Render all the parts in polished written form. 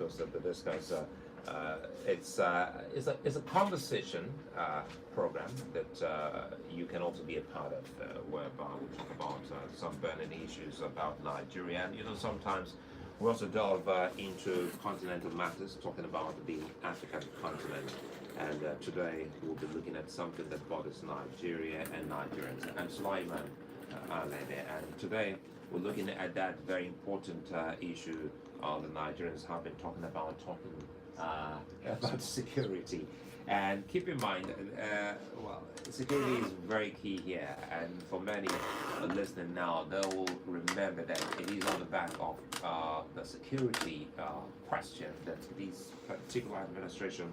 Discourse of the Discourse. It's a conversation program that you can also be a part of, whereby we talk about some burning issues about Nigeria. And sometimes we also delve into continental matters, talking about the African continent. And today we'll be looking at something that bothers Nigeria and Nigerians. I'm Sulaiman Aledeh, and today we're looking at that very important issue the Nigerians have been talking about security. And keep in mind, security is very key here. And for many listening now, they will remember that it is on the back of the security question that this particular administration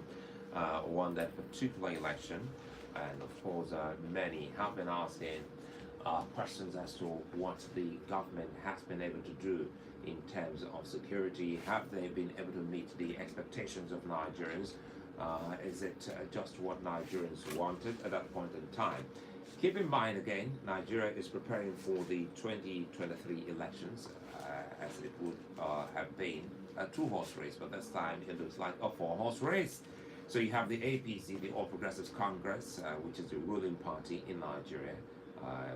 won that particular election. And of course, many have been asking questions as to what the government has been able to do in terms of security. Have they been able to meet the expectations of Nigerians? Is it just what Nigerians wanted at that point in time? Keep in mind again, Nigeria is preparing for the 2023 elections, as it would have been a two-horse race, but this time it looks like a four-horse race. So you have the APC, the All Progressives Congress, which is the ruling party in Nigeria,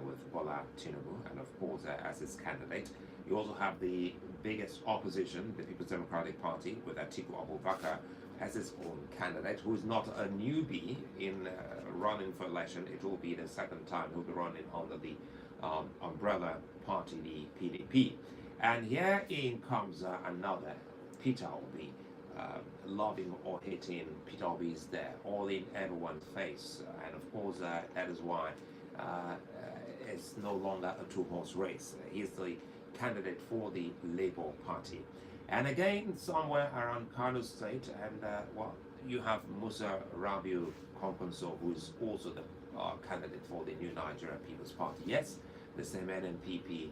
with Bola Tinubu, and of course as its candidate. You also have the biggest opposition, the People's Democratic Party, with Atiku Abubakar as its own candidate, who is not a newbie in running for election. It will be the second time he'll be running under the umbrella party, the PDP. And here in comes another Peter Obi. Loving or hating, Peter Obi is there, all in everyone's face. And of course, that is why it's no longer a two-horse race. He's the candidate for the Labour Party. And again, somewhere around Kano State, and you have Musa Rabiu Komkonso, who is also the candidate for the New Nigeria People's Party. Yes, the same NNPP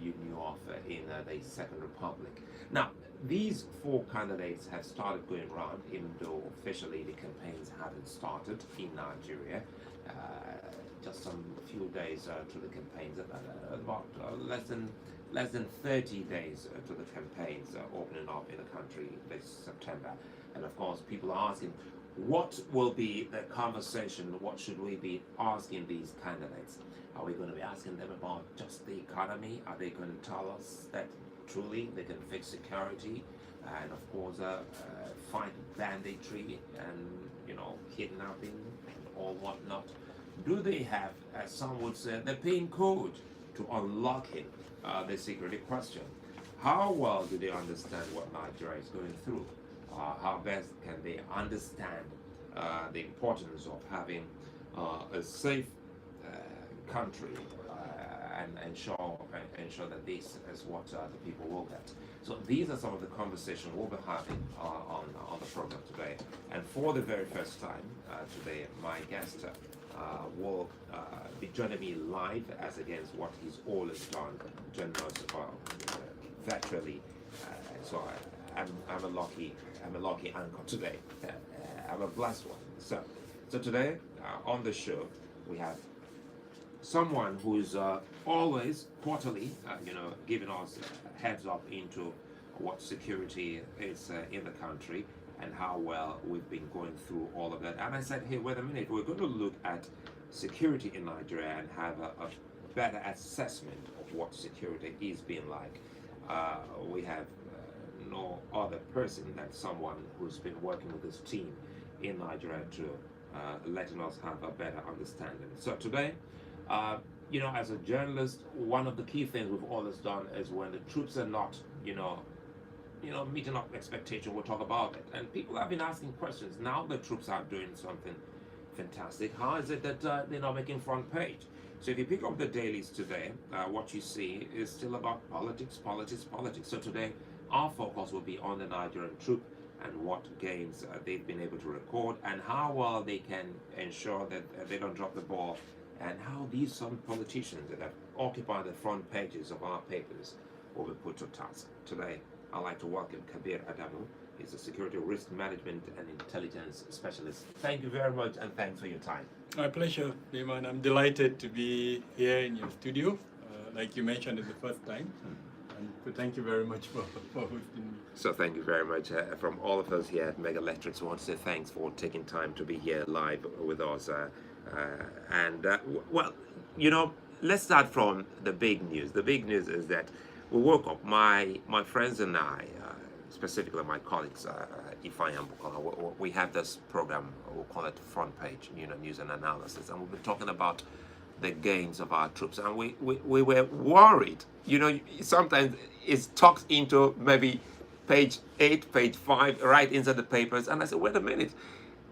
you knew of in the Second Republic. Now, these four candidates have started going around, even though officially the campaigns haven't started in Nigeria. Just some few days to the campaigns, about less than 30 days to the campaigns opening up in the country this September. And of course, people are asking, what will be the conversation? What should we be asking these candidates? Are we going to be asking them about just the economy? Are they going to tell us that truly they can fix security and of course fight banditry and kidnapping and all whatnot? Do they have, as some would say, the PIN code to unlocking the security question? How well do they understand what Nigeria is going through? How best can they understand the importance of having a safe country and ensure that this is what the people will get? So these are some of the conversations we'll be having on the program today. And for the very first time today, my guest will be joining me live as against what he's always done, joining us virtually. So I'm a lucky anchor today. I'm a blessed one. So today on the show we have someone who's always quarterly, giving us a heads up into what security is in the country and how well we've been going through all of that. And I said, hey, wait a minute, we're going to look at security in Nigeria and have a better assessment of what security is being like. We have no other person than someone who's been working with this team in Nigeria to letting us have a better understanding. So today, as a journalist, one of the key things we've always done is when the troops are not, meeting up expectation, we'll talk about it. And people have been asking questions. Now the troops are doing something fantastic. How is it that they're not making front page? So if you pick up the dailies today, what you see is still about politics. So today, our focus will be on the Nigerian troop and what gains they've been able to record and how well they can ensure that they don't drop the ball, and how these some politicians that have occupied the front pages of our papers will be put to task. Today, I'd like to welcome Kabir Adamu. He's a security risk management and intelligence specialist. Thank you very much, and thanks for your time. My pleasure, Sulaiman. I'm delighted to be here in your studio. Like you mentioned, it's the first time. And thank you very much for hosting me. So thank you very much. From all of us here at Mega Electrics, we want to say thanks for taking time to be here live with us. Well, you know, let's start from the big news. The big news is that we woke up, my friends and I, specifically my colleagues, Ifeanyi and Bukola, we have this program, we'll call it Front Page, news and analysis, and we've been talking about the gains of our troops, and we were worried. Sometimes it's tucked into maybe page 8, page 5, right inside the papers, and I said, wait a minute,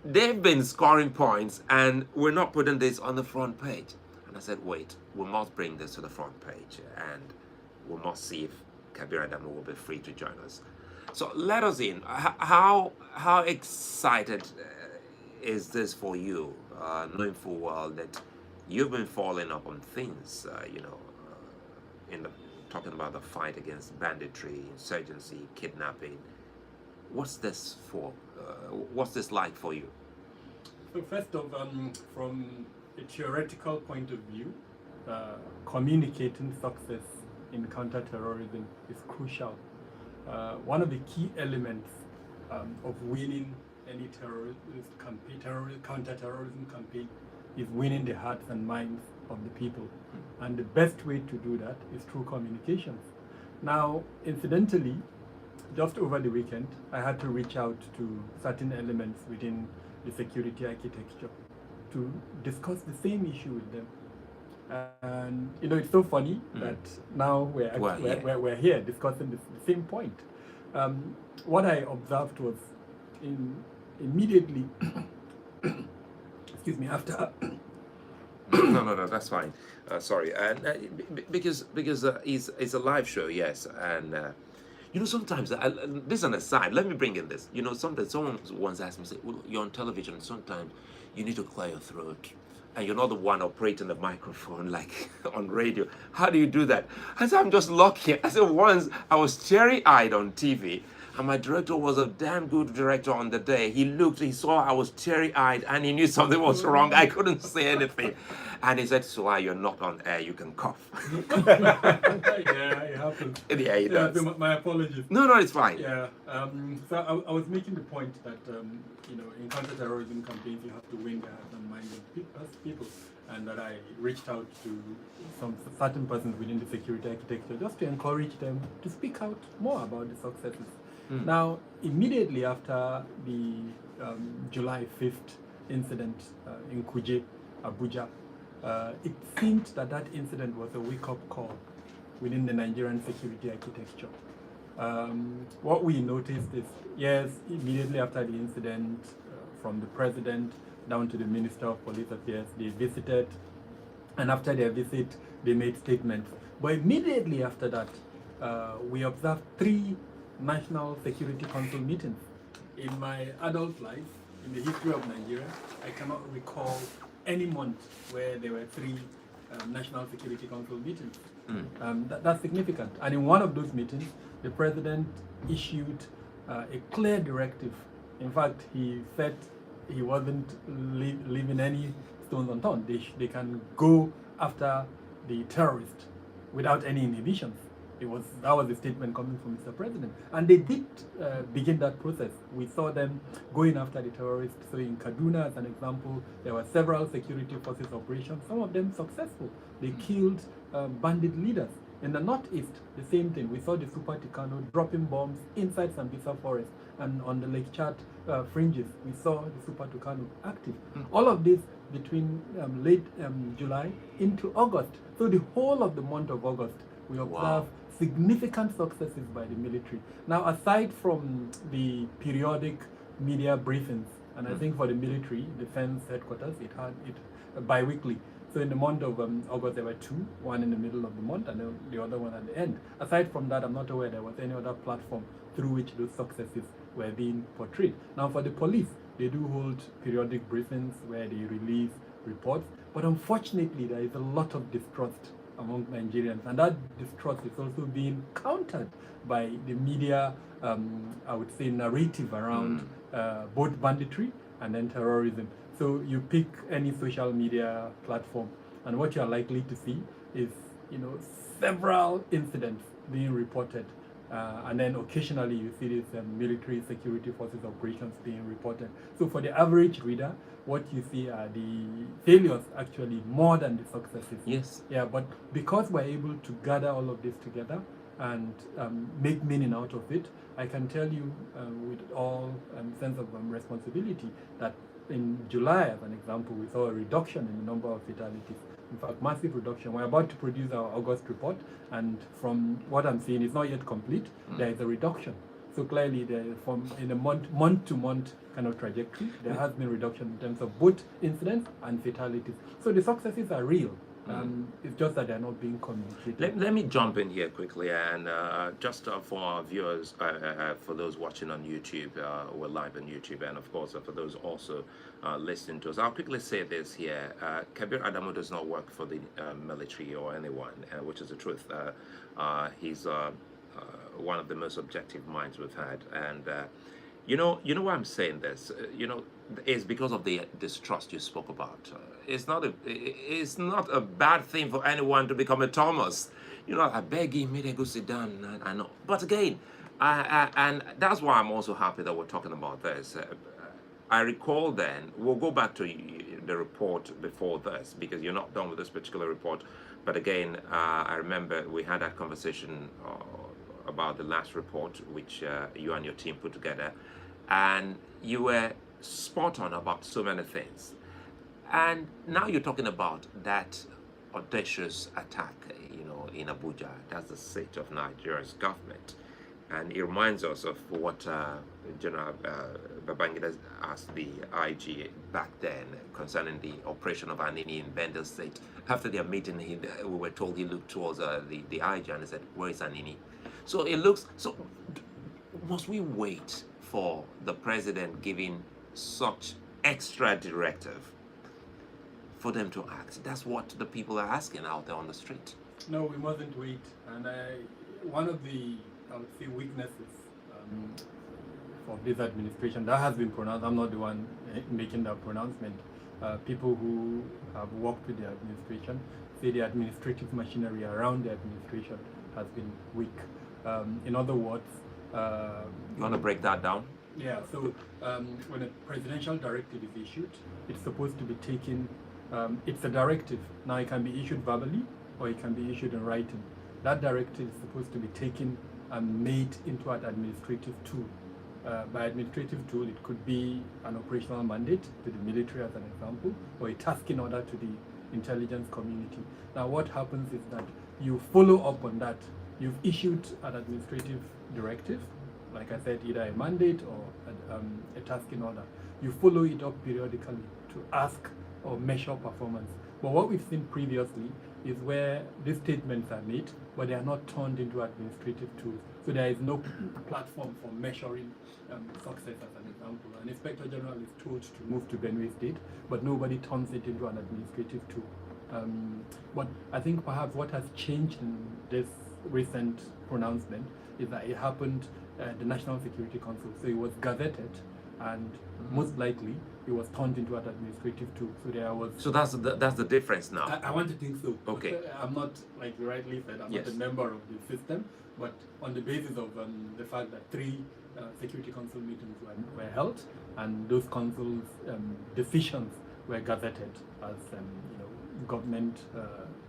they've been scoring points, and we're not putting this on the front page. And I said, wait, we must bring this to the front page, and we must see if Kabir Adamu will be free to join us. So let us in. How excited is this for you, knowing full well that you've been following up on things, talking about the fight against banditry, insurgency, kidnapping. What's this for? What's this like for you? So first of from a theoretical point of view, communicating success in counterterrorism is crucial. One of the key elements of winning any counterterrorism campaign is winning the hearts and minds of the people. And the best way to do that is through communications. Now, incidentally, just over the weekend, I had to reach out to certain elements within the security architecture to discuss the same issue with them. And it's so funny that now we're here discussing the same point. What I observed was immediately, excuse me, after. No, that's fine. Sorry, and because it's a live show, yes, and sometimes this is an aside. Let me bring in this. Sometimes someone once asked me, say, well, you're on television. Sometimes you need to clear your throat, and you're not the one operating the microphone like on radio. How do you do that? I said, I'm just lucky. I said, once I was teary-eyed on TV, and my director was a damn good director on the day. He saw I was teary-eyed, and he knew something was wrong. I couldn't say anything. And he said, Sulai, you're not on air, you can cough. Yeah, it happens. Yeah, it does. So my apologies. No, it's fine. Yeah. So I was making the point that, in counterterrorism campaigns, you have to win the hearts and minds of people. And that I reached out to some certain persons within the security architecture just to encourage them to speak out more about the successes. Now, immediately after the July 5th incident in Kuje, Abuja, it seemed that incident was a wake-up call within the Nigerian security architecture. What we noticed is, yes, immediately after the incident, from the president down to the Minister of Police Affairs, they visited, and after their visit, they made statements. But immediately after that, we observed 3 National Security Council meetings. In my adult life, in the history of Nigeria, I cannot recall any month where there were 3 National Security Council meetings. That's significant. And in one of those meetings, the president issued a clear directive. In fact, he said he wasn't leaving any stones unturned. They can go after the terrorists without any inhibitions. That was the statement coming from Mr. President. And they did begin that process. We saw them going after the terrorists. So in Kaduna, as an example, there were several security forces operations, some of them successful. They killed bandit leaders. In the northeast, the same thing. We saw the Super Tucano dropping bombs inside Sambisa Forest, and on the Lake Chad fringes, we saw the Super Tucano active. All of this between late July into August. So the whole of the month of August, we observed significant successes by the military. Now, aside from the periodic media briefings, and I think for the military defense headquarters, it had it bi-weekly. So in the month of August, there were 2, one in the middle of the month and the other one at the end. Aside from that, I'm not aware there was any other platform through which those successes were being portrayed. Now, for the police, they do hold periodic briefings where they release reports, but unfortunately, there is a lot of distrust among Nigerians, and that distrust is also being countered by the media, I would say, narrative around both banditry and then terrorism. So you pick any social media platform, and what you are likely to see is, several incidents being reported And then occasionally you see these military security forces operations being reported. So for the average reader, what you see are the failures actually more than the successes. Yes. Yeah, but because we're able to gather all of this together and make meaning out of it, I can tell you with all sense of responsibility that in July, as an example, we saw a reduction in the number of fatalities. In fact, massive reduction. We're about to produce our August report, and from what I'm seeing, it's not yet complete. There is a reduction. So clearly, from in a month-to-month kind of trajectory, there has been reduction in terms of both incidents and fatalities. So the successes are real. It's just that they're not being communicated. Let me jump in here quickly, and just for our viewers, for those watching on YouTube, we're live on YouTube, and of course for those also listening to us, I'll quickly say this here. Kabir Adamu does not work for the military or anyone, which is the truth. He's one of the most objective minds we've had, and you know why I'm saying this? It's because of the distrust you spoke about. It's not a bad thing for anyone to become a Thomas. I beg him, me to go sit down. I know, but again, and that's why I'm also happy that we're talking about this. I recall then, we'll go back to the report before this because you're not done with this particular report. But again, I remember we had that conversation about the last report which you and your team put together, and you were spot on about so many things. And now you're talking about that audacious attack, in Abuja. That's the seat of Nigeria's government. And it reminds us of what General Babangida asked the IG back then concerning the operation of Anini in Bendel State. After their meeting, we were told he looked towards the IG and he said, "Where is Anini?" So it looks, must we wait for the president giving such extra directive for them to act? That's what the people are asking out there on the street. No, we mustn't wait. And one of the, I would say, weaknesses of this administration that has been pronounced, I'm not the one making that pronouncement. People who have worked with the administration say the administrative machinery around the administration has been weak. In other words, you want to break that down? Yeah, so when a presidential directive is issued, it's supposed to be taken, it's a directive. Now it can be issued verbally or it can be issued in writing. That directive is supposed to be taken and made into an administrative tool. By administrative tool, it could be an operational mandate to the military as an example, or a tasking order to the intelligence community. Now what happens is that you follow up on that. You've issued an administrative directive, like I said, either a mandate or a tasking order. You follow it up periodically to ask or measure performance. But what we've seen previously is where these statements are made, but they are not turned into administrative tools. So there is no platform for measuring success as an example. An inspector general is told to move to Benue State, but nobody turns it into an administrative tool. But I think perhaps what has changed in this recent pronouncement is that it happened at the National Security Council. So it was gazetted, and most likely it was turned into an administrative tool. So there was. So that's the difference now. I want to think so. Okay. I'm not, like you rightly said, I'm not a member of the system, but on the basis of the fact that 3 Security Council meetings were held, and those councils' decisions were gazetted as government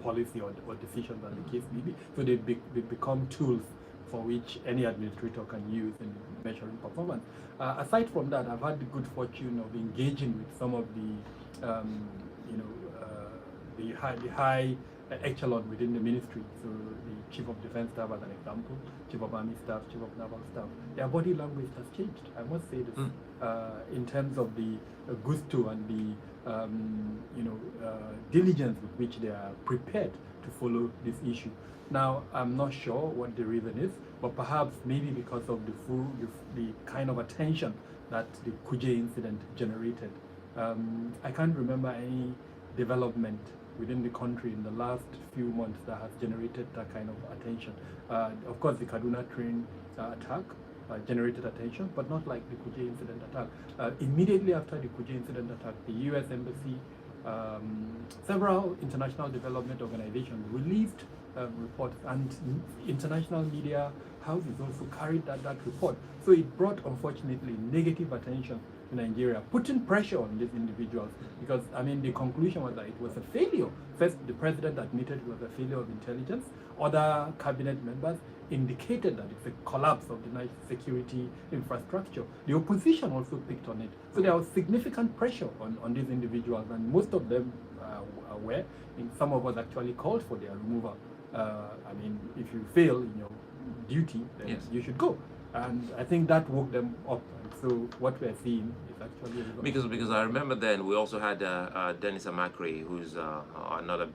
policy or decisions as the case may be. So they become tools for which any administrator can use in measuring performance. Aside from that, I've had the good fortune of engaging with some of the high echelon within the ministry. So the Chief of Defense Staff as an example, Chief of Army Staff, Chief of Naval Staff. Their body language has changed, I must say this, in terms of the gusto and the diligence with which they are prepared to follow this issue. Now, I'm not sure what the reason is, but perhaps maybe because of the kind of attention that the Kuje incident generated. I can't remember any development within the country in the last few months that has generated that kind of attention. Of course, the Kaduna train attack generated attention, but not like the Kuje incident attack. Immediately after the Kuje incident attack, the US Embassy, several international development organizations released reports, and international media houses also carried that report. So it brought, unfortunately, negative attention to Nigeria, putting pressure on these individuals, because, I mean, the conclusion was that it was a failure. First, the president admitted it was a failure of intelligence. Other cabinet members indicated that it's a collapse of the national security infrastructure. The opposition also picked on it. So there was significant pressure on these individuals, and most of them were. Some of us actually called for their removal. I mean, if you fail in your duty, then yes, you should go. And I think that woke them up. And so what we're seeing is actually because I remember then we also had Dennis Amakri, who's another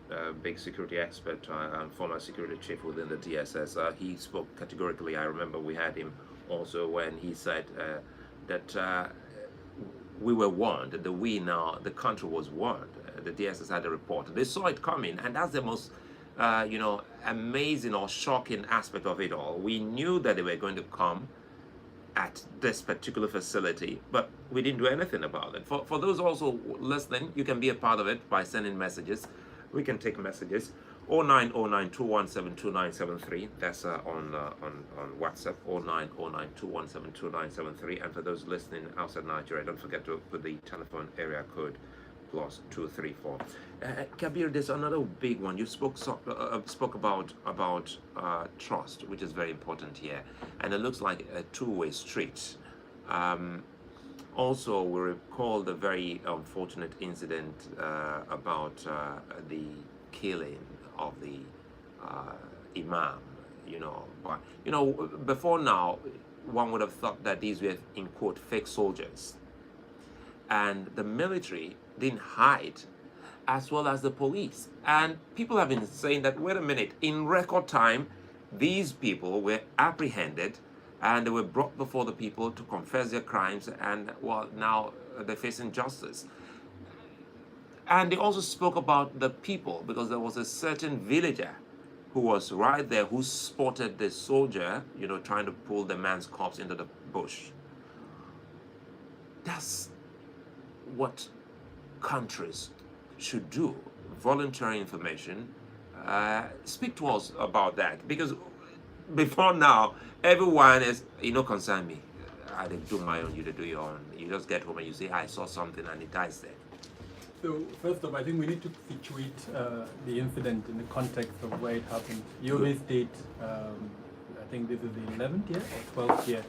big security expert and former security chief within the DSS. He spoke categorically. I remember we had him also when he said that we were warned, the country was warned. The DSS had a report. They saw it coming, and that's the most amazing or shocking aspect of it all. We knew that they were going to come at this particular facility, but we didn't do anything about it. For those also listening, you can be a part of it by sending messages. We can take messages. 0909-217-2973. That's on WhatsApp. 0909-217-2973. And for those listening outside Nigeria, don't forget to put the telephone area code +234. Kabir, there's another big one. You spoke about trust, which is very important here, and it looks like a two-way street. Also, we recall the very unfortunate incident about the killing of the imam. But before now, one would have thought that these were, in quote, fake soldiers, and the military didn't hide, as well as the police. And people have been saying that, wait a minute, in record time, these people were apprehended and they were brought before the people to confess their crimes, and well, now they're facing justice. And they also spoke about the people, because there was a certain villager who was right there who spotted the soldier, trying to pull the man's corpse into the bush. That's what countries should do. Voluntary information. Speak to us about that, because before now, everyone is, concern me. I didn't do my own, you do your own. You just get home and you say, I saw something, and it dies there. So first off, I think we need to situate the incident in the context of where it happened. Yobe State, I think this is the 11th year or 12th year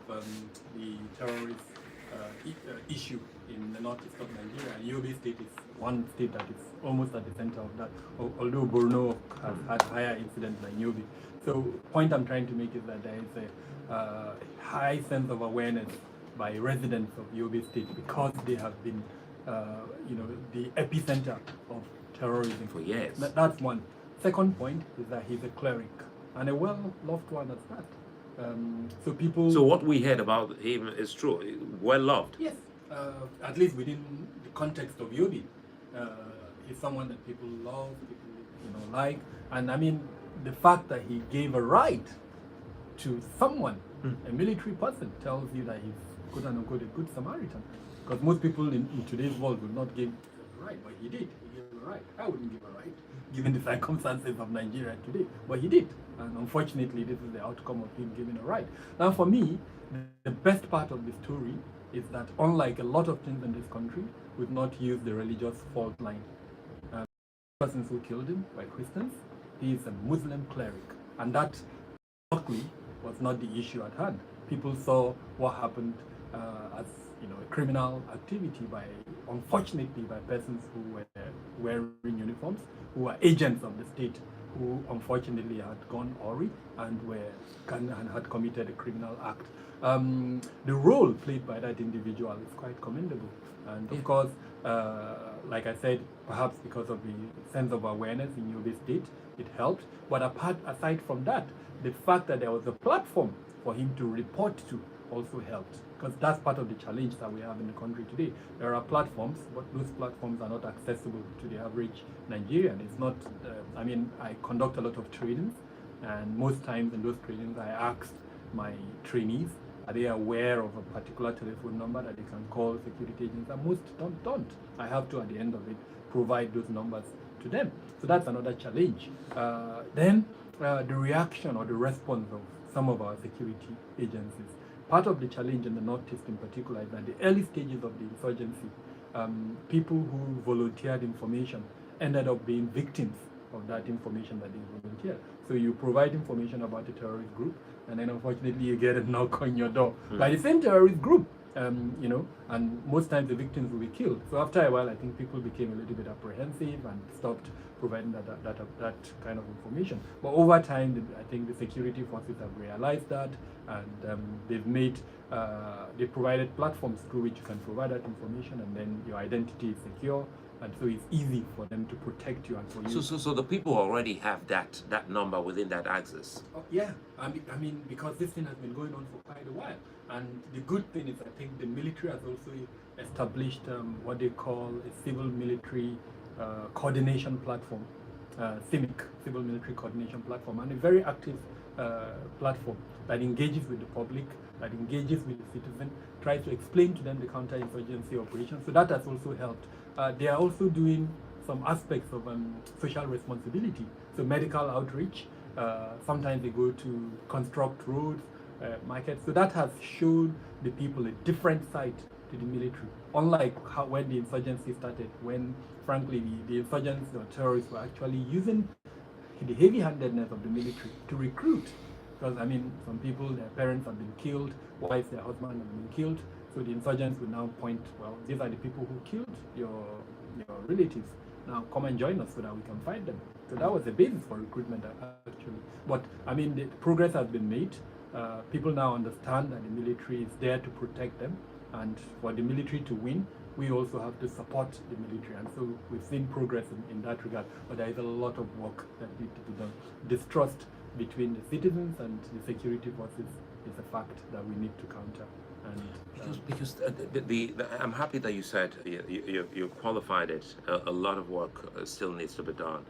of the terrorist issue in the northeast of Nigeria. And Yobe State is one state that is almost at the center of that, although Borno has had higher incidents than Yobe. So point I'm trying to make is that there is a high sense of awareness by residents of Yobe State, because they have been the epicenter of terrorism for years. That's one. Second point is that he's a cleric, and a well-loved one at that. So people. So what we heard about him is true. Well loved. Yes, at least within the context of Yobe, he's someone that people love, people like, and I mean the fact that he gave a right to someone, a military person, tells you that he's quote unquote a good Samaritan. Because most people in today's world would not give a right, but he did. He gave a right. I wouldn't give a right, given the circumstances of Nigeria today, but he did. And unfortunately, this is the outcome of him giving a right. Now, for me, the best part of the story is that, unlike a lot of things in this country, we've not used the religious fault line. Persons who killed him were Christians. He is a Muslim cleric, and that, luckily, was not the issue at hand. People saw what happened as a criminal activity unfortunately by persons who were wearing uniforms, who were agents of the state, who unfortunately had gone awry and had committed a criminal act. The role played by that individual is quite commendable, and of course, like I said, perhaps because of the sense of awareness in Yobe State, it helped. But aside from that, the fact that there was a platform for him to report to also helped, because that's part of the challenge that we have in the country today. There are platforms, but those platforms are not accessible to the average Nigerian. It's not, I conduct a lot of trainings, and most times in those trainings I asked my trainees, are they aware of a particular telephone number that they can call security agents? And most don't. I have to, at the end of it, provide those numbers to them. So that's another challenge. Then the reaction or the response of some of our security agencies. Part of the challenge in the Northeast in particular is that the early stages of the insurgency, people who volunteered information ended up being victims of that information that they volunteered. So you provide information about a terrorist group, and then unfortunately you get a knock on your door by the same terrorist group. And most times the victims will be killed. So after a while, I think people became a little bit apprehensive and stopped providing that kind of information. But over time, I think the security forces have realized that, and they provided platforms through which you can provide that information, and then your identity is secure. And so it's easy for them to protect you and for you. So the people already have that number within that axis. Oh, yeah, I mean, because this thing has been going on for quite a while. And the good thing is, I think the military has also established what they call a civil-military coordination platform, civil military coordination platform, and a very active platform that engages with the public, that engages with the citizen, tries to explain to them the counter-insurgency operation. So that has also helped. They are also doing some aspects of social responsibility. So medical outreach, sometimes they go to construct roads, markets. So that has shown the people a different side to the military. Unlike when the insurgency started, when frankly the insurgents or terrorists were actually using the heavy-handedness of the military to recruit. Because I mean, some people, their parents have been killed, wives, their husbands have been killed. So the insurgents will now point, well, these are the people who killed your relatives. Now come and join us so that we can fight them. So that was the basis for recruitment actually. But I mean, the progress has been made. People now understand that the military is there to protect them, and for the military to win, we also have to support the military. And so we've seen progress in that regard. But there is a lot of work that needs to be done. Distrust between the citizens and the security forces is a fact that we need to counter. And because I'm happy that you said you qualified it. A lot of work still needs to be done.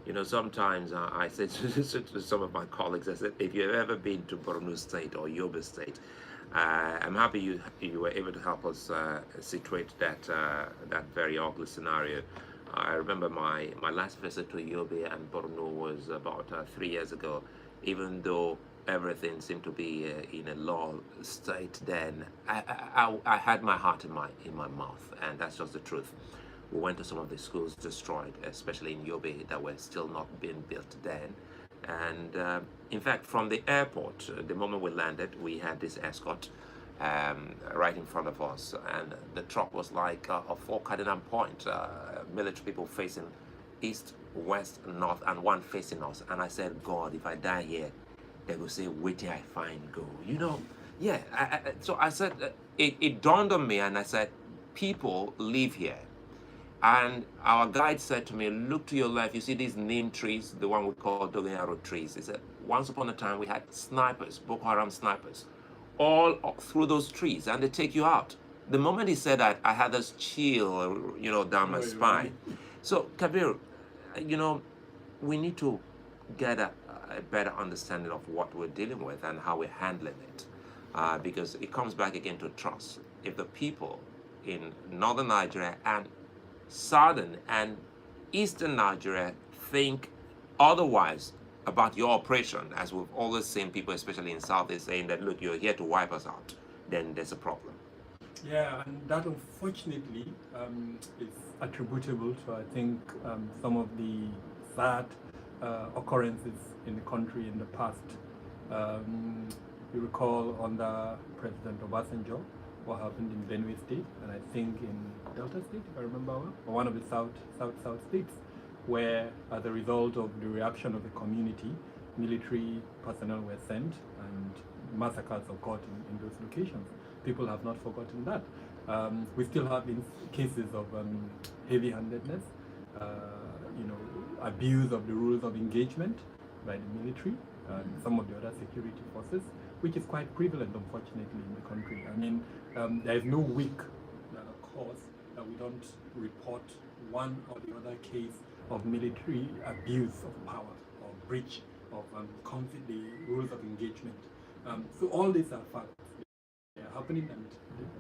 You know, sometimes I say to some of my colleagues, I said, if you've ever been to Borno State or Yobe State, I'm happy you were able to help us situate that very ugly scenario. I remember my last visit to Yobe and Borno was about 3 years ago. Even though everything seemed to be in a lull state, then I had my heart in my mouth, and that's just the truth. We went to some of the schools destroyed, especially in Yobe, that were still not being built then. And in fact, from the airport, the moment we landed, we had this escort right in front of us, and the truck was like a 4 cardinal point, military people facing east, west, north, and one facing us. And I said, God, if I die here, they will say, wait till I find go. You know, yeah. So I said, it dawned on me, and I said, people live here. And our guide said to me, look to your left, you see these neem trees, the one we call Dogoyaro trees. He said, once upon a time we had snipers, Boko Haram snipers, all through those trees, and they take you out. The moment he said that, I had this chill, you know, down my spine. So, Kabir, you know, we need to get a better understanding of what we're dealing with and how we're handling it, because it comes back again to trust. If the people in northern Nigeria and southern and eastern Nigeria think otherwise about your operation, as we've always seen people, especially in Southeast, saying that, look, you're here to wipe us out, then there's a problem. Yeah, and that unfortunately is attributable to, I think, some of the sad occurrences in the country in the past. You recall under President Obasanjo, what happened in Benue State, and I think in Delta State, if I remember well, or one of the south states, where as a result of the reaction of the community, military personnel were sent and massacres occurred in those locations. People have not forgotten that. We still have cases of heavy-handedness, you know, abuse of the rules of engagement by the military and some of the other security forces, which is quite prevalent, unfortunately, in the country. I mean, there is no week that occurs that we don't report one or the other case of military abuse of power or breach of the rules of engagement. So all these are facts. They are happening, and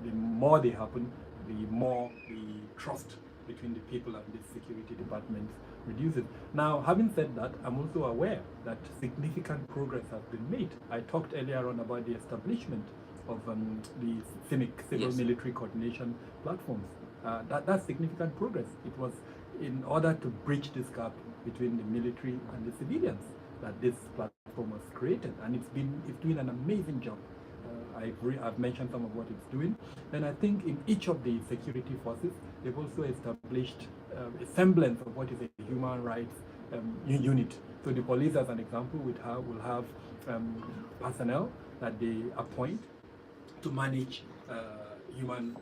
the more they happen, the more the trust between the people and the security departments reduces. Now, having said that, I'm also aware that significant progress has been made. I talked earlier on about the establishment of the civil-military coordination platforms. That's significant progress. It was in order to bridge this gap between the military and the civilians that this platform was created, and it's doing an amazing job. I've mentioned some of what it's doing. And I think in each of the security forces, they've also established a semblance of what is a human rights unit. So the police, as an example, will have personnel that they appoint to manage human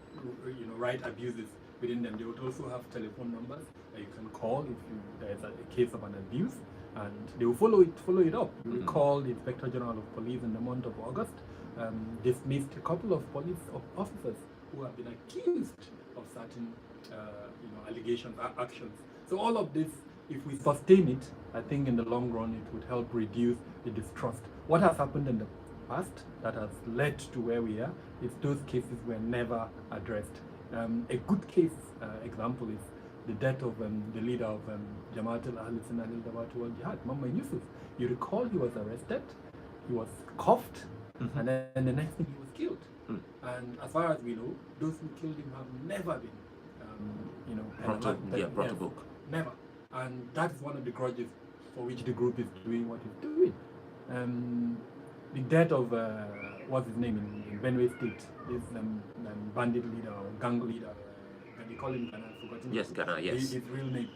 right abuses within them. They would also have telephone numbers that you can call if there's a case of an abuse, and they will follow it up. You recall the Inspector General of Police in the month of August dismissed a couple of police officers who have been accused of certain allegations, actions. So all of this, if we sustain it, I think in the long run it would help reduce the distrust. What has happened in the past that has led to where we are is those cases were never addressed. A good case example is the death of the leader of Jamaat al-Jihad, Muhammad Yusuf. You recall he was arrested, he was cuffed, and then the next thing he was killed. And as far as we know, those who killed him have never been, brought to book. Never. And that's one of the grudges for which the group is doing what it's doing. The death of what's his name in Benue State, this bandit leader or gang leader, they call him Ghana, I've forgotten. Yes, Ghana, yes. His real name,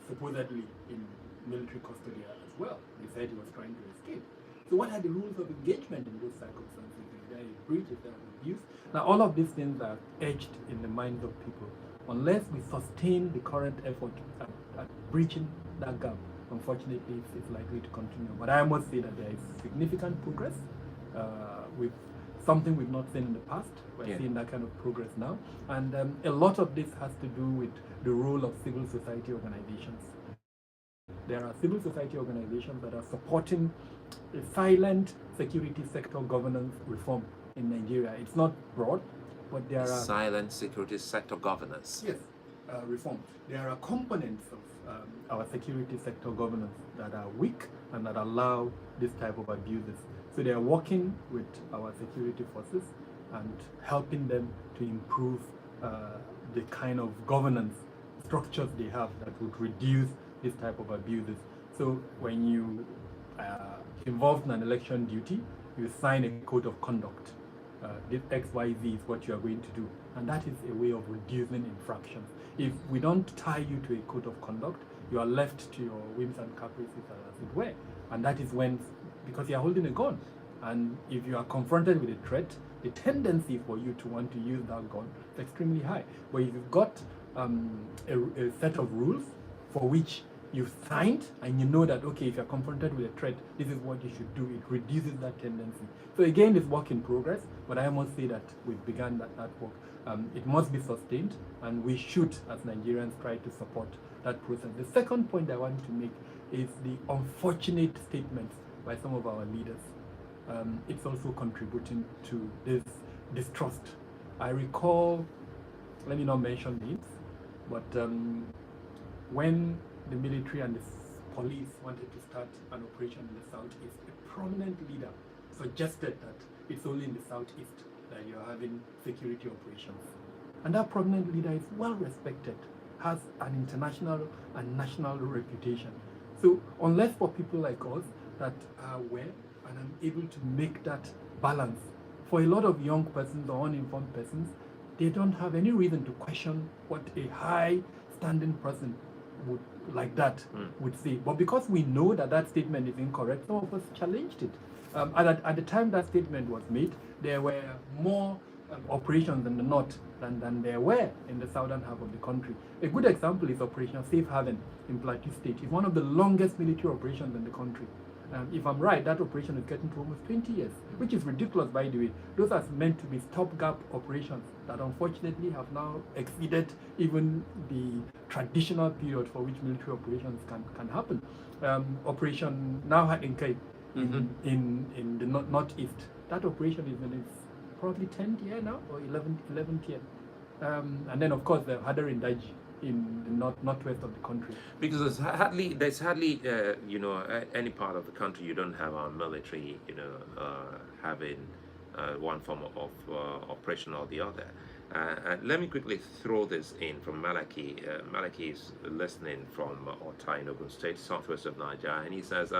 supposedly in military custody as well. They said he was trying to escape. So what are the rules of engagement in those circumstances? Is there a breach? Is there an abuse? Now all of these things are etched in the minds of people. Unless we sustain the current effort at breaching that gap, unfortunately it's likely to continue. But I must say that there is significant progress with something we've not seen in the past. We're seeing that kind of progress now. And a lot of this has to do with the role of civil society organizations. There are civil society organizations that are supporting a silent security sector governance reform in Nigeria. It's not broad, but there are... Silent security sector governance. Yes, reform. There are components of our security sector governance that are weak and that allow this type of abuses. So they are working with our security forces and helping them to improve the kind of governance structures they have that would reduce this type of abuses. So when you involved in an election duty, you sign a code of conduct. This XYZ is what you are going to do, and that is a way of reducing infractions. If we don't tie you to a code of conduct, you are left to your whims and caprices, as it were. And that is when, because you are holding a gun, and if you are confronted with a threat, the tendency for you to want to use that gun is extremely high. But if you've got a set of rules for which you've signed, and you know that, okay, if you're confronted with a threat, this is what you should do, it reduces that tendency. So again, it's work in progress, but I must say that we've begun that work. It must be sustained, and we should, as Nigerians, try to support that process. The second point I want to make is the unfortunate statements by some of our leaders. It's also contributing to this distrust. I recall, let me not mention names, but when the military and the police wanted to start an operation in the southeast, a prominent leader suggested that it's only in the southeast that you're having security operations. And that prominent leader is well respected, has an international and national reputation. So unless for people like us that are aware and are able to make that balance, for a lot of young persons or uninformed persons, they don't have any reason to question what a high standing person would would say. But because we know that that statement is incorrect, some of us challenged it. At the time that statement was made, there were more operations in the north than there were in the southern half of the country. A good example is Operation Safe Haven in Plateau State. It's one of the longest military operations in the country. If I'm right, that operation is getting to almost 20 years, which is ridiculous, by the way. Those are meant to be stopgap operations that unfortunately have now exceeded even the traditional period for which military operations can happen. Operation Now in the northeast, that operation is in its probably 10th year now, or 11th year. And then, of course, the Hadar in Daji in the northwest of the country. Because there's hardly any part of the country you don't have our military, having one form of operation or the other. And let me quickly throw this in from Malaki. Malaki is listening from Ota in Ogun State, southwest of Nigeria, and he says,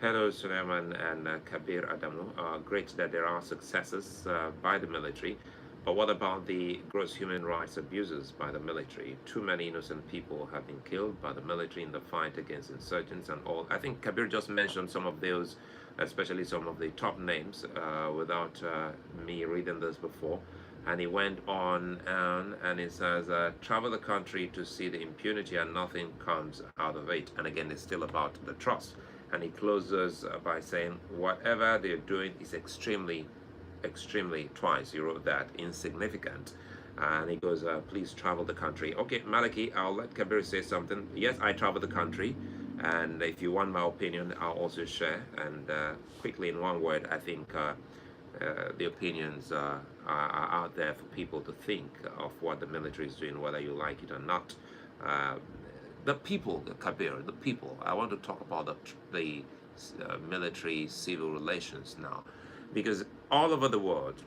hello, Sulaiman and Kabir Adamu. Great that there are successes by the military, but what about the gross human rights abuses by the military? Too many innocent people have been killed by the military in the fight against insurgents and all. I think Kabir just mentioned some of those, especially some of the top names, without me reading this before. And he went on and he says, travel the country to see the impunity and nothing comes out of it. And again, it's still about the trust. And he closes by saying, whatever they're doing is extremely, twice he wrote that, insignificant. And he goes, please travel the country. Okay, Malaki, I'll let Kabir say something. Yes, I travel the country. And if you want my opinion, I'll also share. And quickly, in one word, I think the opinions are out there for people to think of what the military is doing, whether you like it or not. The people, Kabir, the people. I want to talk about the military civil relations now, because all over the world,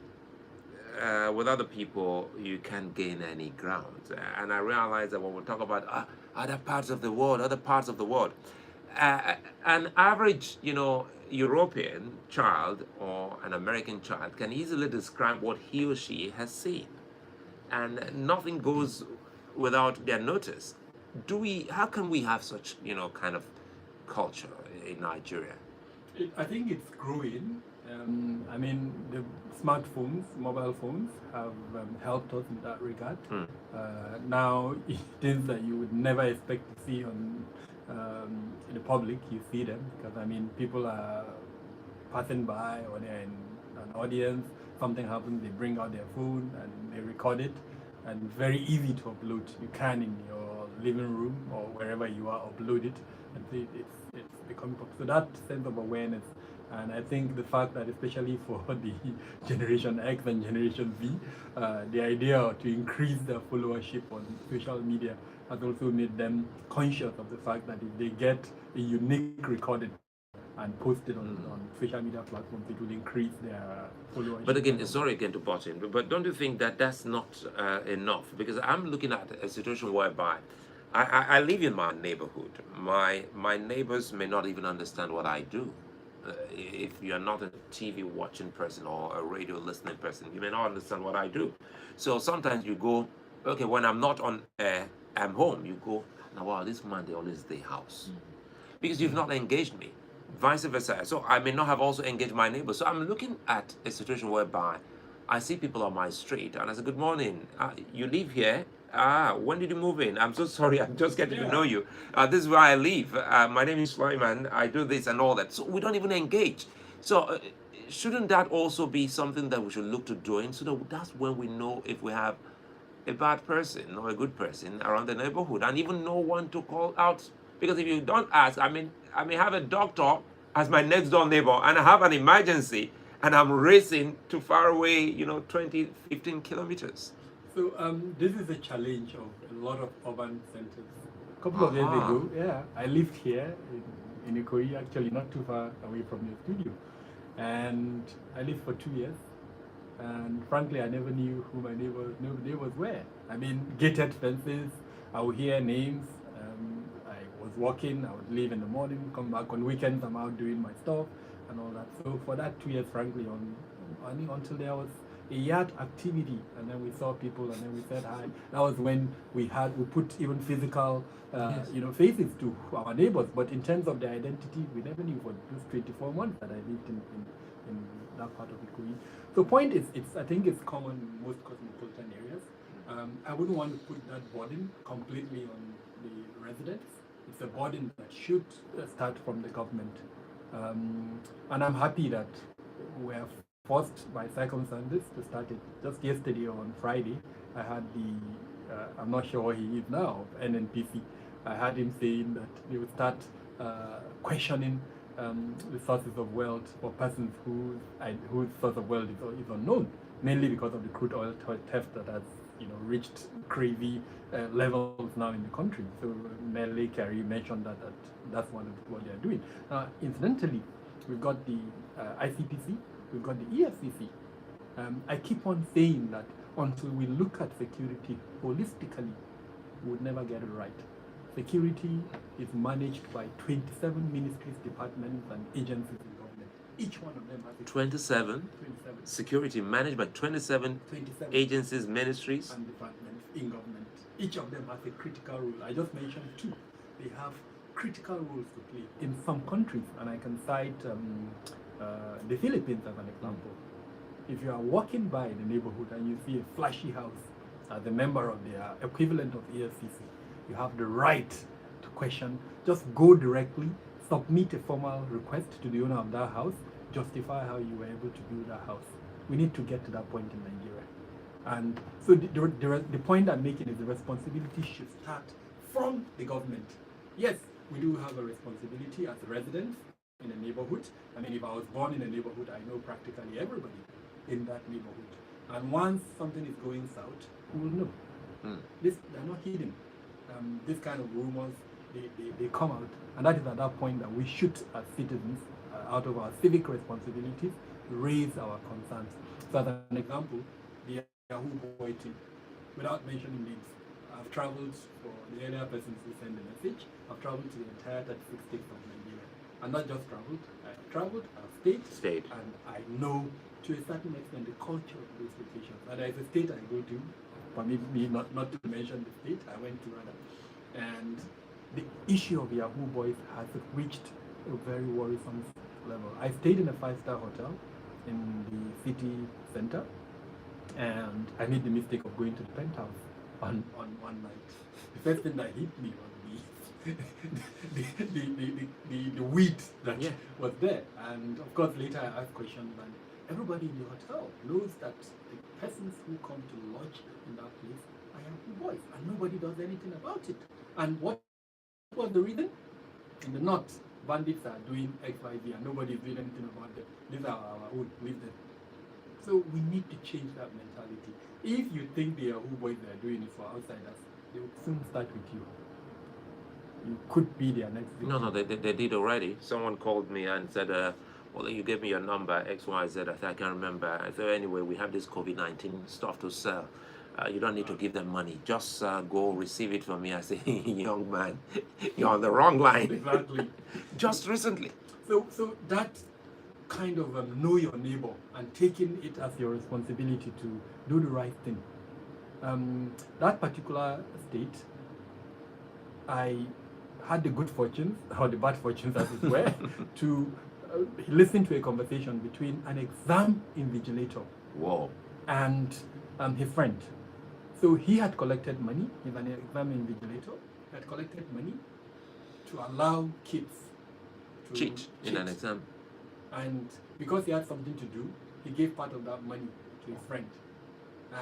with other people, you can't gain any ground. And I realize that when we talk about other parts of the world, an average, European child or an American child can easily describe what he or she has seen, and nothing goes without their notice. How can we have such, kind of culture in Nigeria? I think it's growing. I mean, the smartphones, mobile phones have helped us in that regard. Now, things that you would never expect to see on in the public, you see them, because I mean, people are passing by or they're in an audience, something happens, they bring out their phone and they record it, and very easy to upload. You can in your living room or wherever you are upload it, and it's becoming popular. So that sense of awareness, and I think the fact that especially for the Generation X and Generation Z, the idea to increase their followership on social media has also made them conscious of the fact that if they get a unique recording and post it on social media platforms, it will increase their followership. But again, sorry again to butt in, but don't you think that that's not enough? Because I'm looking at a situation whereby I live in my neighborhood. My neighbors may not even understand what I do. If you're not a TV watching person or a radio listening person, you may not understand what I do. So sometimes you go, okay, when I'm not on air, I'm home. You go, now wow, this man, they always stay house. Because you've not engaged me. Vice versa. So I may not have also engaged my neighbors. So I'm looking at a situation whereby I see people on my street and I say, good morning, you live here? When did you move in? I'm so sorry, I'm just getting to know you. This is where I live. My name is Sulaiman. I do this and all that. So we don't even engage. So shouldn't that also be something that we should look to doing? So that's when we know if we have a bad person or a good person around the neighborhood, and even know one to call out. Because if you don't ask, I may have a doctor as my next door neighbor and I have an emergency and I'm racing to far away, 20, 15 kilometers. So this is a challenge of a lot of urban centers. A couple of years ago, I lived here in Ikoyi, actually not too far away from your studio. And I lived for 2 years. And frankly, I never knew who my neighbors were. I mean, gated fences, I would hear names. I was walking, I would leave in the morning, come back on weekends, I'm out doing my stuff and all that. So for that 2 years, frankly, until there was a yard activity, and then we saw people, and then we said hi. That was when we put even physical, faces to our neighbors. But in terms of their identity, we never knew for those 24 months that I lived in that part of Ikoyi. So point is, I think it's common in most cosmopolitan areas. I wouldn't want to put that burden completely on the residents. It's a burden that should start from the government. And I'm happy that we are forced by circumstances to start it. Just yesterday on Friday, I had I'm not sure where he is now, NNPC. I had him saying that they would start questioning the sources of wealth for persons whose source of wealth is unknown, mainly because of the crude oil theft that has reached crazy levels now in the country. So Mele Carey mentioned that's what they are doing. Incidentally, we've got the ICPC, we've got the EFCC. I keep on saying that until we look at security holistically, we would never get it right. Security is managed by 27 ministries, departments, and agencies in government. Each one of them has 27 security managed by 27 agencies, ministries, and departments in government. Each of them has a critical role. I just mentioned two. They have critical roles to play in some countries, and I can cite the Philippines as an example. If you are walking by the neighborhood and you see a flashy house as a member of the equivalent of EFCC, you have the right to question. Just go directly, submit a formal request to the owner of that house, justify how you were able to build that house. We need to get to that point in Nigeria. And so the point I'm making is the responsibility should start from the government. Yes, we do have a responsibility as residents in a neighborhood. I mean, if I was born in a neighborhood, I know practically everybody in that neighborhood. And once something is going south, we will know. They're not hidden. This kind of rumors, they come out. And that is at that point that we should, as citizens, out of our civic responsibilities, raise our concerns. So as an example, the Yahoo Boy team, without mentioning names, I've traveled for the earlier persons who send the message. I've traveled to the entire 36 states of Nigeria. And not just traveled, I've stayed. And I know to a certain extent the culture of those locations. And there is a state I go to, but maybe not to mention the state I went to rather. And the issue of Yahoo Boys has reached a very worrisome level. I stayed in a 5-star hotel in the city center, and I made the mistake of going to the penthouse on one night. The first thing that hit me was the weed that was there. And of course later I asked questions, and everybody in the hotel knows that the persons who come to lodge in that place are Yahoo Boys, and nobody does anything about it. And what was the reason? In the north, bandits are doing XYZ and nobody is doing anything about them. These are our own, leave them. So we need to change that mentality. If you think the Yahoo Boys are doing it for outsiders, they will soon start with you. You could be their next victim. No, they did already. Someone called me and said, well, you gave me your number, XYZ. I said, I can't remember. I said, anyway, we have this COVID-19 stuff to sell. You don't need to give them money. Just go receive it from me. I say, young man, you're on the wrong line. Exactly. Just recently. So that kind of know your neighbor and taking it as your responsibility to do the right thing. That particular state, I had the good fortunes, or the bad fortunes as it were, to listen to a conversation between an exam invigilator and his friend. So he had collected money, he's an exam invigilator, had collected money to allow kids to cheat in an exam. And because he had something to do, he gave part of that money to his friend.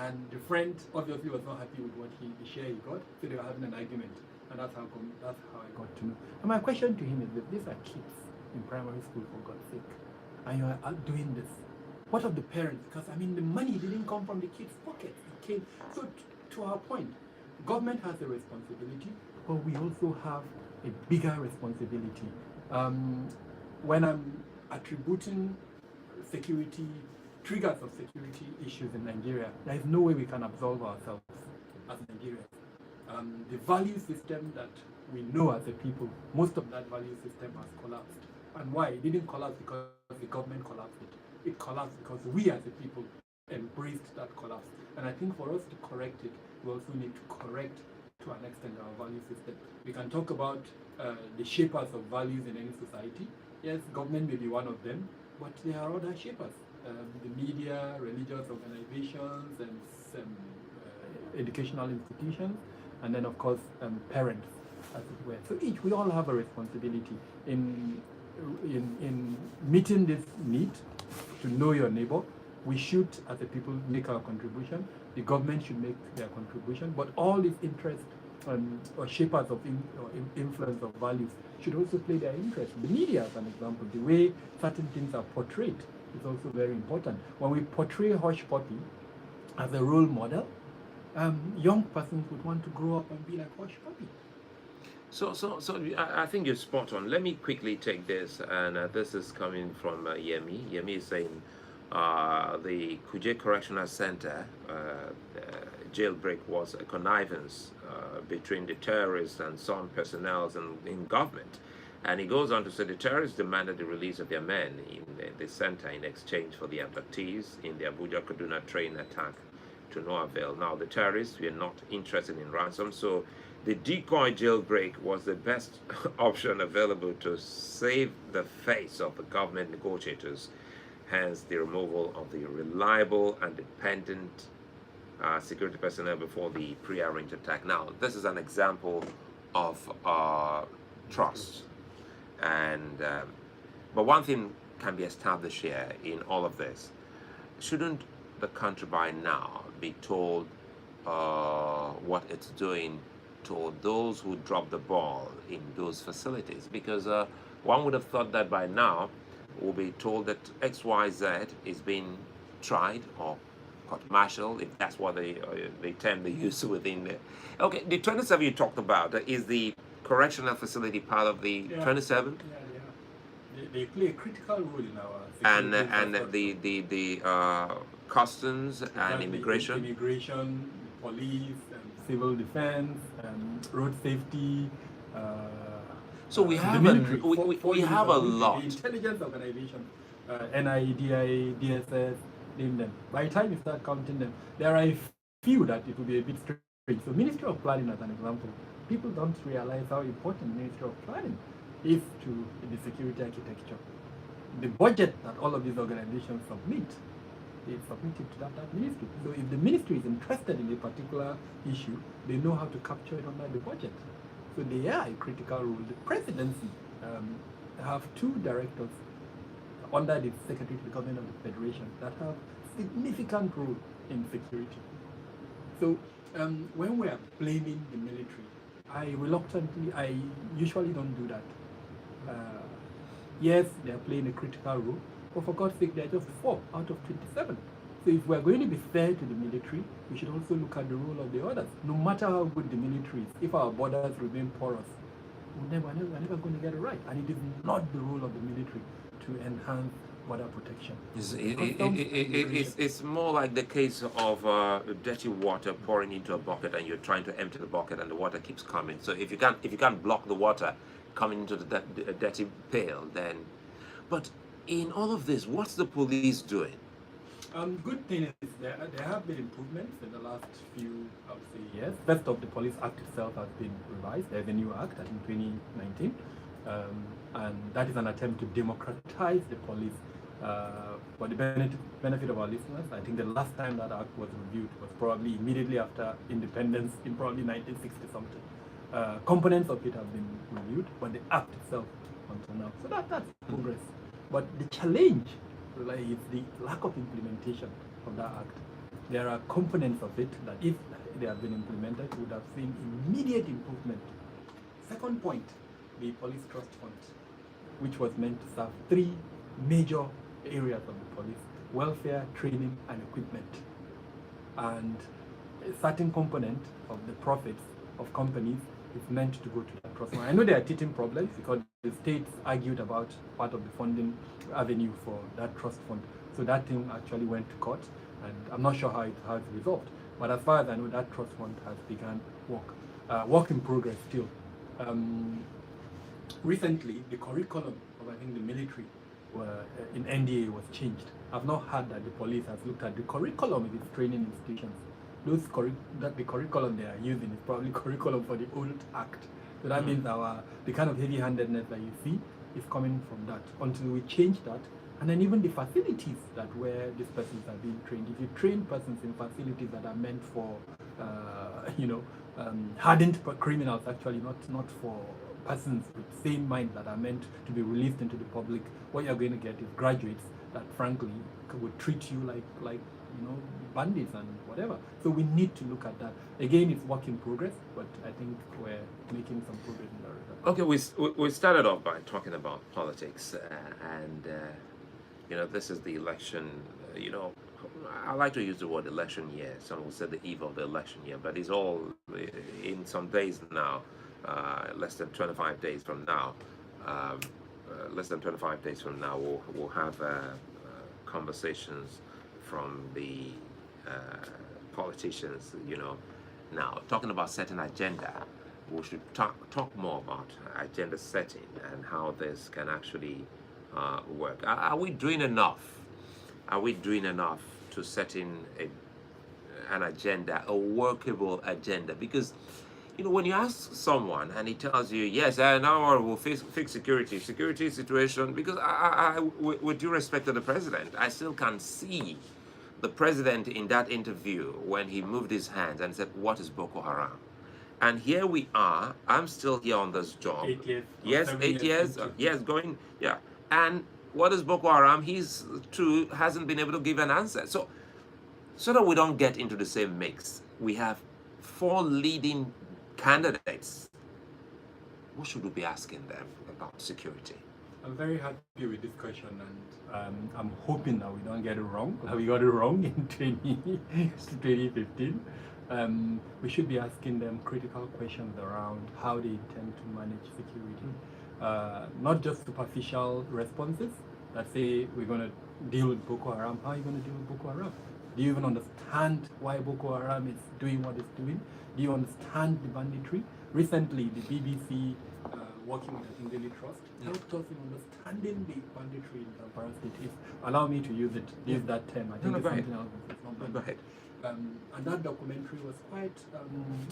And the friend obviously was not happy with the share he got, so they were having an argument. And that's how I got to know. And my question to him is that these are kids in primary school, for God's sake, and you are doing this. What of the parents? Because I mean, the money didn't come from the kids' pockets. It came. So to our point, government has a responsibility, but we also have a bigger responsibility. When I'm attributing triggers of security issues in Nigeria, there is no way we can absolve ourselves as Nigerians. The value system that we know as a people, most of that value system has collapsed. And why? It didn't collapse because the government collapsed it. It collapsed because we as a people embraced that collapse. And I think for us to correct it, we also need to correct to an extent our value system. We can talk about the shapers of values in any society. Yes, government may be one of them, but there are other shapers. The media, religious organizations, and educational institutions, and then of course parents, as it were. So we all have a responsibility in meeting this need to know your neighbor. We should, as a people, make our contribution. The government should make their contribution, but all these interests or shapers of influence of values should also play their interest. The media, as an example, the way certain things are portrayed is also very important. When we portray Hush Puppy as a role model, young persons would want to grow up and be like Hush Puppy. So I think you're spot on. Let me quickly take this, and this is coming from Yemi. Yemi is saying the Kuje Correctional Center jailbreak was a connivance between the terrorists and some personnel in government. And he goes on to say the terrorists demanded the release of their men in the center in exchange for the abductees in the Abuja Kaduna train attack to no avail. Now, the terrorists were not interested in ransom, so the decoy jailbreak was the best option available to save the face of the government negotiators, hence the removal of the reliable and dependent security personnel before the pre-arranged attack. Now, this is an example of trust. And but one thing can be established here in all of this. Shouldn't the country by now be told what it's doing to those who drop the ball in those facilities? Because one would have thought that by now we'll be told that XYZ is being tried or court-martial, if that's what the term they use within there. Okay, the 27 you talked about is the correctional facility part of the 27? Yeah. They play a critical role in our And security the customs and immigration. Immigration, police, civil defense, road safety. So we have military, we have a lot. The intelligence organization, NIA, DIA, DSS, name them. By the time you start counting them, there are a few that it will be a bit strange. So Ministry of Planning, as an example, people don't realize how important Ministry of Planning is to the security architecture. The budget that all of these organizations submit is submitted to that ministry. So if the ministry is interested in a particular issue, they know how to capture it under the budget. So they are a critical role. The presidency have two directors under the Secretary to the Government of the Federation that have significant role in security. So when we are blaming the military, I usually don't do that. Yes, they are playing a critical role, but for God's sake, they are just 4 out of 27. So if we are going to be fair to the military, we should also look at the role of the others. No matter how good the military is, if our borders remain porous, we're never going to get it right. And it is not the role of the military to enhance border protection. It's more like the case of dirty water pouring into a bucket, and you're trying to empty the bucket, and the water keeps coming. So if you can't block the water coming into the dirty pail, then. But in all of this, what's the police doing? Good thing is there have been improvements in the last few, I would say, years. First off, the Police Act itself has been revised. There's a new act, I think 2019, and that is an attempt to democratize the police. For the benefit of our listeners, I think the last time that act was reviewed was probably immediately after independence in probably 1960 something. Components of it have been reviewed, but the act itself until now. So that's progress. But the challenge is the lack of implementation of that act. There are components of it that if they have been implemented, we would have seen immediate improvement. Second point, the Police Trust Fund, which was meant to serve 3 major areas of the police: welfare, training, and equipment. And a certain component of the profits of companies is meant to go to that trust fund. I know there are teething problems because the states argued about part of the funding avenue for that trust fund. So that thing actually went to court, and I'm not sure how it has resolved. But as far as I know, that trust fund has begun work. Work in progress still. Recently, the curriculum of, I think, the military in NDA was changed. I've not heard that the police has looked at the curriculum of its training institutions. The curriculum they are using is probably curriculum for the old act. So that means the kind of heavy-handedness that you see is coming from that. Until we change that, and then even the facilities that where these persons are being trained. If you train persons in facilities that are meant for, hardened criminals, actually not for persons with same mind that are meant to be released into the public, what you're going to get is graduates that frankly would treat you like bandits and whatever. So we need to look at that. Again, it's work in progress, but I think we're making some progress in that regard. Okay, we started off by talking about politics, and this is the election. I like to use the word election year. Some will say the eve of the election year, but it's all in some days now, less than 25 days from now. Um, Less than 25 days from now, we'll have conversations from the politicians. Now talking about setting agenda, we should talk more about agenda setting and how this can actually work. Are we doing enough? Are we doing enough to set in an agenda, a workable agenda? Because when you ask someone and he tells you, yes, now we'll fix security situation, because with due respect to the president, I still can see the president in that interview when he moved his hands and said, what is Boko Haram? And here we are, I'm still here on this job. 8 years. Yes, 8 years, yes, going, yeah. And what is Boko Haram? He's too hasn't been able to give an answer. So that we don't get into the same mix, we have 4 leading candidates. What should we be asking them about security? I'm very happy with this question, and I'm hoping that we don't get it wrong. We got it wrong in 2015. We should be asking them critical questions around how they intend to manage security. Not just superficial responses that say we're going to deal with Boko Haram. How are you going to deal with Boko Haram? Do you even understand why Boko Haram is doing what it's doing? Do you understand the banditry? Recently, the BBC, working with the Daily Trust, helped us in understanding the banditry in Zamfara State. If allow me to use that term, I think it's something else. It's not bad. Go ahead. And that documentary was quite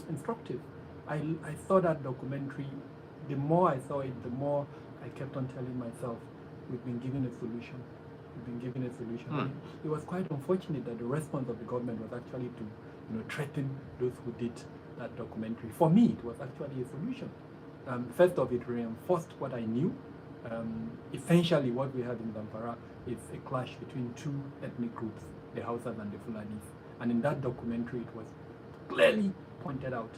instructive. I saw that documentary. The more I saw it, the more I kept on telling myself, we've been given a solution. It was quite unfortunate that the response of the government was actually to threaten those who did that documentary. For me, it was actually a solution. First off, it reinforced what I knew. Essentially, what we had in Zamfara is a clash between 2 ethnic groups, the Hausas and the Fulanis. And in that documentary, it was clearly pointed out,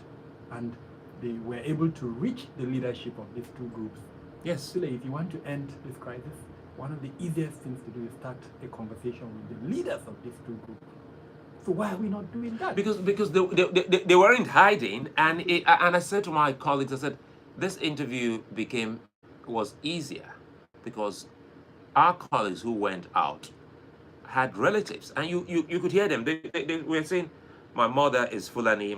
and they were able to reach the leadership of these 2 groups. Yes. Sule, if you want to end this crisis, one of the easiest things to do is start a conversation with the leaders of these 2 groups. So why are we not doing that? Because they weren't hiding, and I said to my colleagues, I said, this interview was easier because our colleagues who went out had relatives, and you could hear them. They were saying, my mother is Fulani,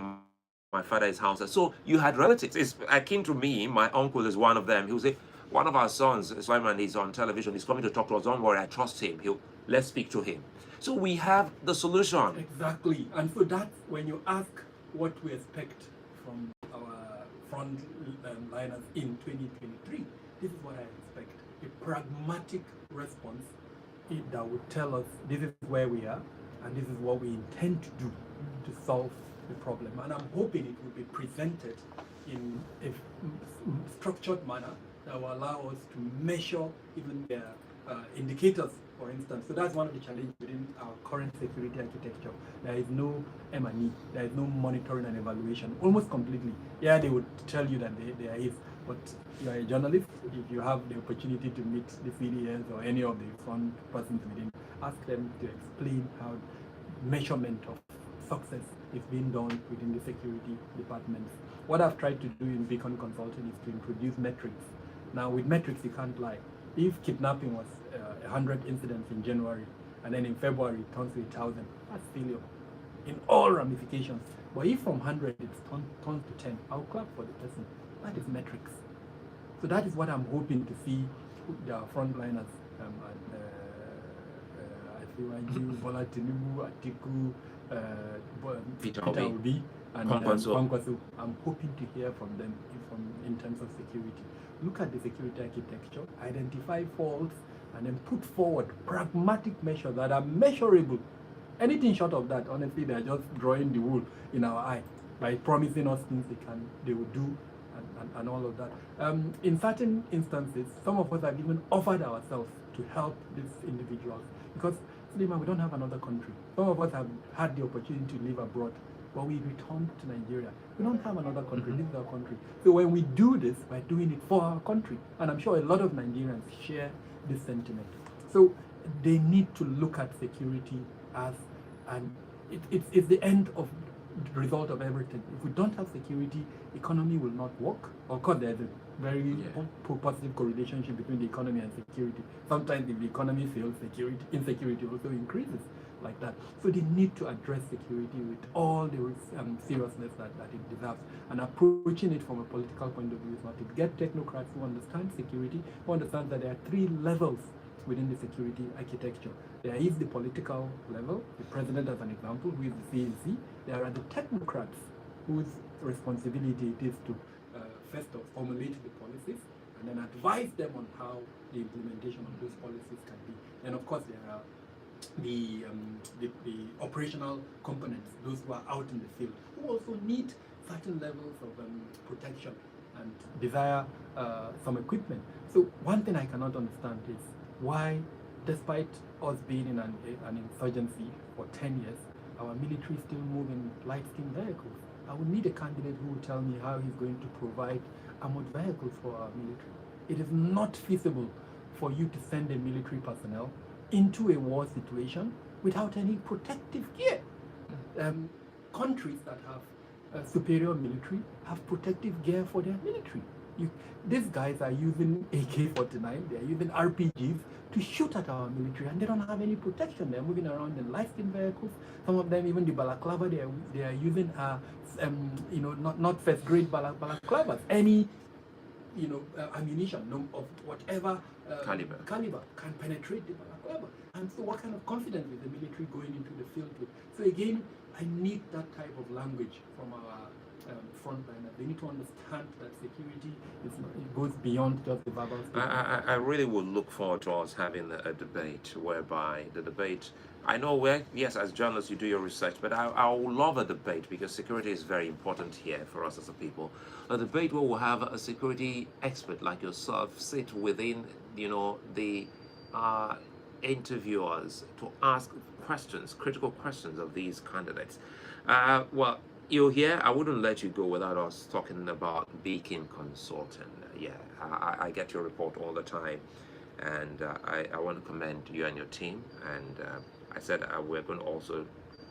my father is Hausa. So you had relatives. It's akin to me. My uncle is one of them. He will say, one of our sons, Sulaiman, is on television. He's coming to talk to us. Don't worry, I trust him. Let's speak to him. So we have the solution. Exactly. And so that's when you ask what we expect from our front liners in 2023. This is what I expect. A pragmatic response that would tell us this is where we are and this is what we intend to do to solve the problem. And I'm hoping it will be presented in a structured manner that will allow us to measure even their indicators, for instance. So that's one of the challenges within our current security architecture. There is no M&E, there is no monitoring and evaluation, almost completely. Yeah, they would tell you that there is, but you are a journalist. If you have the opportunity to meet the CDS or any of the front persons within, ask them to explain how measurement of success is being done within the security departments. What I've tried to do in Beacon Consulting is to introduce metrics. Now, with metrics, you can't lie. If kidnapping was 100 incidents in January, and then in February it turns to 1,000, that's failure in all ramifications. But if from 100 it turns to 10, I'll clap for the person. That is metrics. So that is what I'm hoping to see the frontliners, Bola Tinubu, Atiku, Peter Obi, and Kwankwaso. I'm hoping to hear from them in terms of security. Look at the security architecture, identify faults, and then put forward pragmatic measures that are measurable. Anything short of that, honestly, they're just drawing the wool in our eye by promising us things they will do and all of that. In certain instances, some of us have even offered ourselves to help these individuals because, Sulaiman, we don't have another country. Some of us have had the opportunity to live abroad, but we returned to Nigeria. We don't have another country. This is our country. So when we do this, we're doing it for our country. And I'm sure a lot of Nigerians share this sentiment. So they need to look at security as and it's the end of the result of everything. If we don't have security, economy will not work. Of course, there's a very positive correlation between the economy and security. Sometimes if the economy fails, insecurity also increases like that. So they need to address security with all the seriousness that it deserves. And approaching it from a political point of view is not to get technocrats who understand security, who understand that there are three levels within the security architecture. There is the political level, the president as an example, who is the CNC. There are the technocrats whose responsibility it is to first of formulate the policies and then advise them on how the implementation of those policies can be. And of course there are the operational components, those who are out in the field, who also need certain levels of protection and desire some equipment. So one thing I cannot understand is why, despite us being in an insurgency for 10 years, our military still move in light-skinned vehicles. I would need a candidate who will tell me how he's going to provide armored vehicles for our military. It is not feasible for you to send a military personnel into a war situation without any protective gear. Countries that have superior military have protective gear for their military. These guys are using AK-49, they're using RPGs to shoot at our military, and they don't have any protection. They're moving around in light-skinned vehicles. Some of them, even the balaclava they are using are, not first-grade balaclavas. Any, ammunition of whatever caliber can penetrate the balaclava. And so, what kind of confidence is the military going into the field with? So again, I need that type of language from our frontliners. They need to understand that security it goes beyond just the verbal statement. I really would look forward to us having a debate whereby the debate, I know yes, as journalists you do your research, but I would love a debate because security is very important here for us as a people. A debate where we'll have a security expert like yourself sit within, the interviewers to ask questions, critical questions of these candidates. Well, you're here. I wouldn't let you go without us talking about Beacon Consulting. Yeah, I get your report all the time, and I want to commend you and your team. And I said we're going to also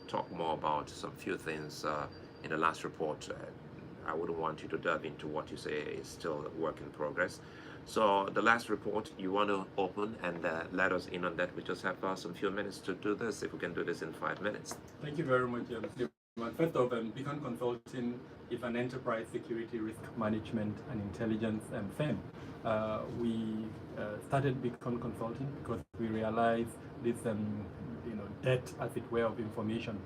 talk more about some few things in the last report. I wouldn't want you to delve into what you say is still a work in progress. So the last report you want to open and let us in on that. We just have some few minutes to do this. If we can do this in 5 minutes. Thank you very much. First off, Beacon Consulting is an enterprise security risk management and intelligence firm. We started Beacon Consulting because we realized this, debt, as it were, of information,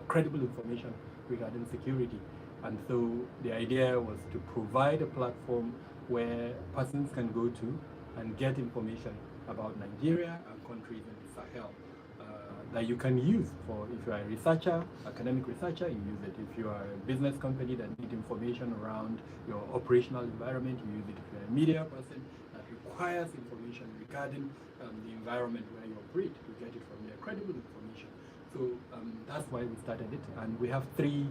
credible information regarding security. And so the idea was to provide a platform where persons can go to and get information about Nigeria and countries in the Sahel. That you can use for, if you are a researcher, academic researcher, you use it. If you are a business company that needs information around your operational environment, you use it. If you're a media person that requires information regarding the environment where you operate, you get it from there, credible information. So that's why we started it. And we have three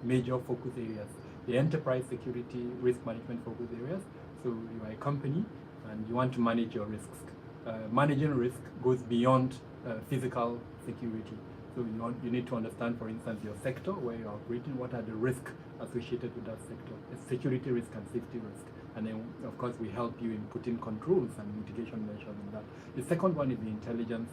major focus areas. The enterprise security risk management focus areas. So you are a company and you want to manage your risks. Managing risk goes beyond physical security. So you need to understand, for instance, your sector where you're operating, what are the risks associated with that sector, security risk and safety risk. And then, of course, we help you in putting controls and mitigation measures in that. The second one is the intelligence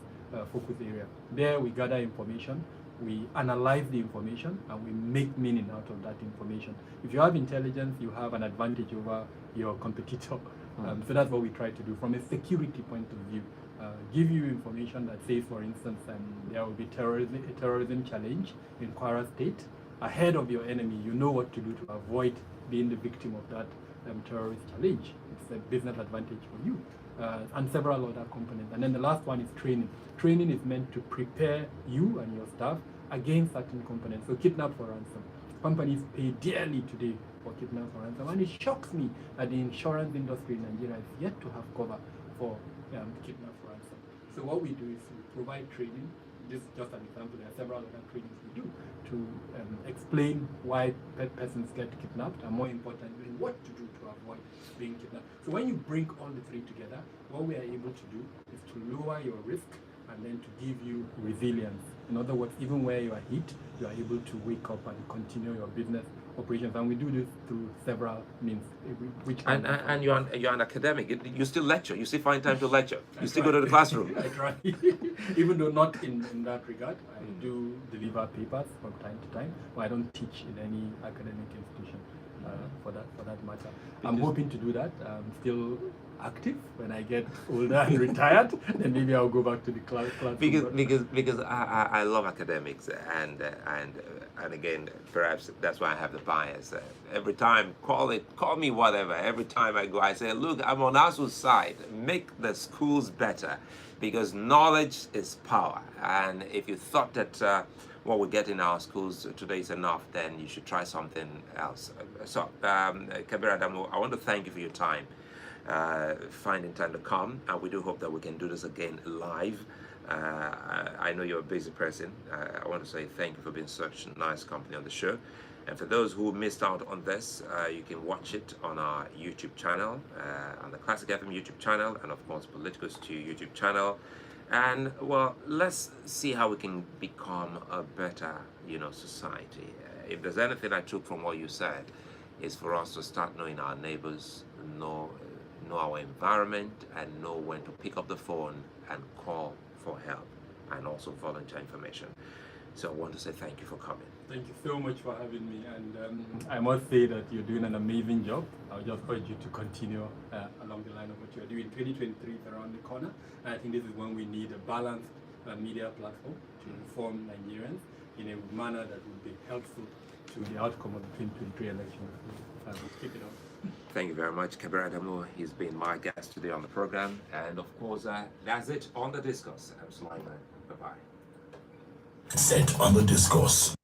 focus area. There we gather information, we analyze the information, and we make meaning out of that information. If you have intelligence, you have an advantage over your competitor. So that's what we try to do from a security point of view. Give you information that says, for instance, there will be a terrorism challenge in Kwara State. Ahead of your enemy, you know what to do to avoid being the victim of that terrorist challenge. It's a business advantage for you. And several other components. And then the last one is training. Training is meant to prepare you and your staff against certain components. So kidnap for ransom. Companies pay dearly today for kidnap for ransom. And it shocks me that the insurance industry in Nigeria is yet to have cover for kidnap for ransom. So what we do is we provide training. This is just an example. There are several other trainings we do to explain why persons get kidnapped, and more importantly, what to do to avoid being kidnapped. So when you bring all the three together, what we are able to do is to lower your risk and and then to give you resilience. In other words, even where you are hit, you are able to wake up and continue your business operations. And we do this through several means. And you're an academic. You still lecture. You still find time to lecture. You still go to the try. classroom. I try. Even though not in that regard, I do deliver papers from time to time, but I don't teach in any academic institution for that matter. I'm hoping to do that. I'm still active. When I get older and retired, then maybe I'll go back to the classroom. Because I love academics, and again, perhaps that's why I have the bias. Every time, call me whatever. Every time I go, I say, look, I'm on ASU's side. Make the schools better, because knowledge is power. And if you thought that what we get in our schools today is enough, then you should try something else. So, Kabir Adamu, I want to thank you for your time. Finding time to come, and we do hope that we can do this again live. I know you're a busy person. I want to say thank you for being such nice company on the show. And for those who missed out on this, you can watch it on our YouTube channel, on the Classic FM YouTube channel, and of course Political Stew YouTube channel. And well, let's see how we can become a better, society. If there's anything I took from what you said, is for us to start knowing our neighbors, know our environment, and know when to pick up the phone and call for help, and also volunteer information. So I want to say thank you for coming. Thank you so much for having me, and I must say that you're doing an amazing job. I'll just urge you to continue along the line of what you're doing. 2023 is around the corner, and I think this is when we need a balanced media platform to inform Nigerians in a manner that will be helpful to the outcome of the 2023 election. Keep it up. Thank you very much, Kabir Adamu. He's been my guest today on the program, and of course, that's it on the Discourse. I'm Sulaiman. Bye-bye. Set on the Discourse.